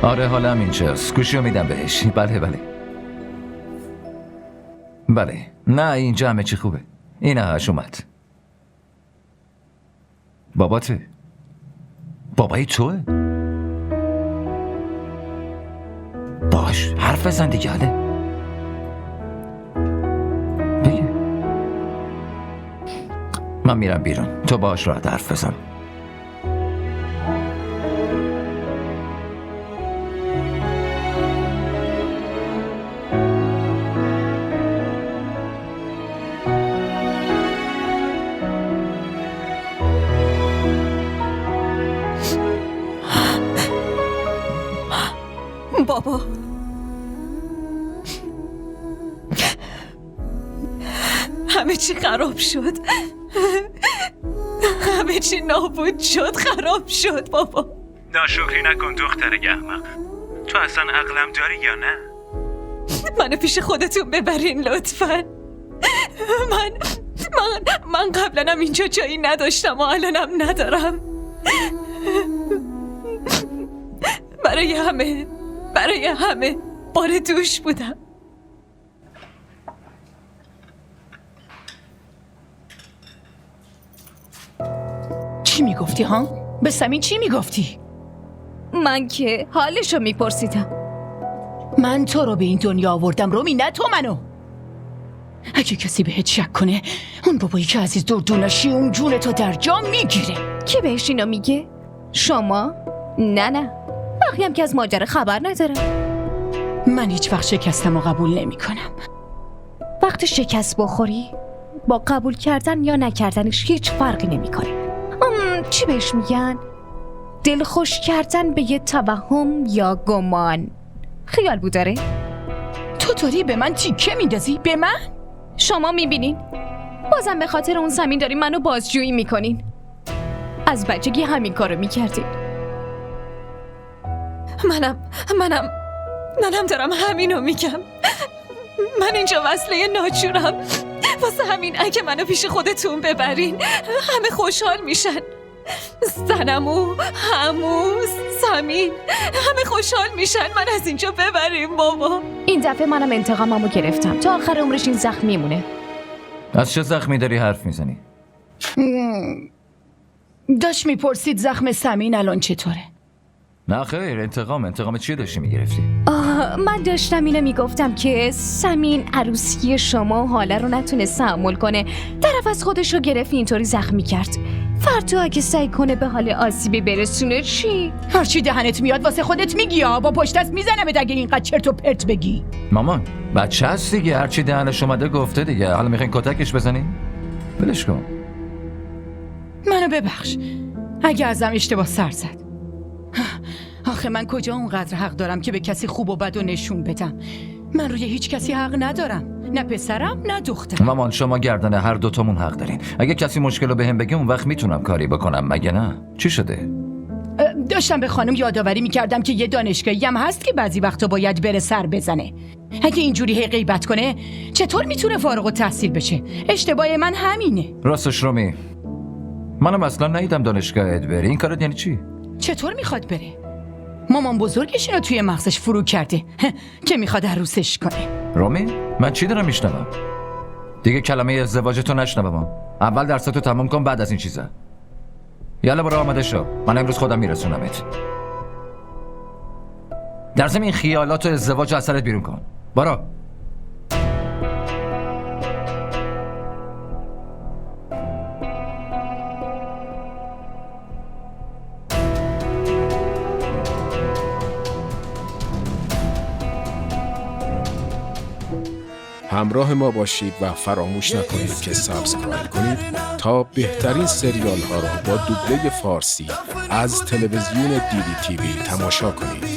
آره حالم اینجاست. گوشیو میدم بهش. بله. نه اینجا همه چی خوبه. این هاش اومد. باباته؟ بابای توه؟ باش حرف بزن دیگه. حاله بگه. من میرم بیرون، تو باش راحت حرف بزن. بابا همه چی خراب شد، همه چی نابود شد، خراب شد بابا. ناشکری نکن دختر احمق. تو اصلا عقلم داری یا نه؟ منو پیش خودتون ببرین لطفاً. من قبلنم اینجا جایی نداشتم و الانم ندارم. برای همه بار دوش بودم. چی میگفتی ها؟ به سمین چی میگفتی؟ من که حالشو میپرسیدم. من تو رو به این دنیا آوردم رومی، نه تو منو. اگه کسی بهت شک کنه، اون بابایی که عزیز دردونشی اون جون تو در جا میگیره. کی بهش اینو میگه؟ شما؟ نه بقیه هم که از ماجرا خبر ندارم. من هیچ وقت شکستم و قبول نمی کنم. وقتی شکست بخوری با قبول کردن یا نکردنش هیچ فرقی نمیکنه. چی بهش میگن؟ دل خوش کردن به یه توهم یا گمان. خیال بود داره؟ تو داری به من تیکه میندازی؟ به من؟ شما میبینین بازم به خاطر اون زمین داری منو بازجویی میکنین. از بچگی همین کارو میکردین. منم دارم همینو میگم. من اینجا وصله ناجورم. واسه همین اگه منو پیش خودتون ببرین همه خوشحال میشن. زنمو، سمین همه خوشحال میشن. من از اینجا ببریم بابا. این دفعه منم انتقاممو گرفتم. تا آخر عمرش این زخم میمونه. از چه زخمی داری حرف میزنی؟ داشت میپرسید زخم سمین الان چطوره؟ نه خیر، انتقام چی داشتی میگرفتی؟ من داشتم اینو میگفتم که سمین عروسی شما حالا رو نتونست تحمل کنه. طرف از خودش رو گرفت اینطوری زخمی کرد. فردا اگه سعی کنه به حال آسیبی برسونه چی؟ هرچی دهنت میاد واسه خودت میگی ها. با پشت دست میزنمت اگه اینقدر چرت و پرت بگی. مامان بچه هست دیگه، هرچی دهنش اومده گفته دیگه. حالا میخواین کتکش بزنی؟ بلش کن. منو ببخش اگه ازم اشتباه سر زد. آخه من کجا اونقدر حق دارم که به کسی خوب و بد و نشون بدم؟ من روی هیچ کسی حق ندارم، نه پسرم نه دخترم. مامان شما گردن هر دوتامون حق دارین. اگه کسی مشکل رو بهم بگه اون وقت میتونم کاری بکنم، مگه نه؟ چی شده؟ داشتم به خانم یادآوری میکردم که یه دانشگاهی هم هست که بعضی وقتا باید بره سر بزنه. اگه اینجوری هی غیبت کنه چطور میتونه فارغ التحصیل بشه؟ اشتباه من همینه. راستش رومی، منم اصلا ندیدم دانشگاهت بری. این کارت یعنی چی؟ چطور میخواد بره؟ مامان بزرگش اینو توی مغزش فرو کرده که میخواد عروسش کنه. رومی من چی دارم میشنوم؟ دیگه کلمه ازدواجتو نشنوم. اول درستو تمام کن، بعد از این چیزا. یالا برو آماده شو، من امروز خودم میرسونمت. در ضمن این خیالات و ازدواج از سرت بیرون کن. برو. همراه ما باشید و فراموش نکنید که سابسکرایب کنید تا بهترین سریال ها را با دوبله فارسی از تلویزیون دیدی تیوی تماشا کنید.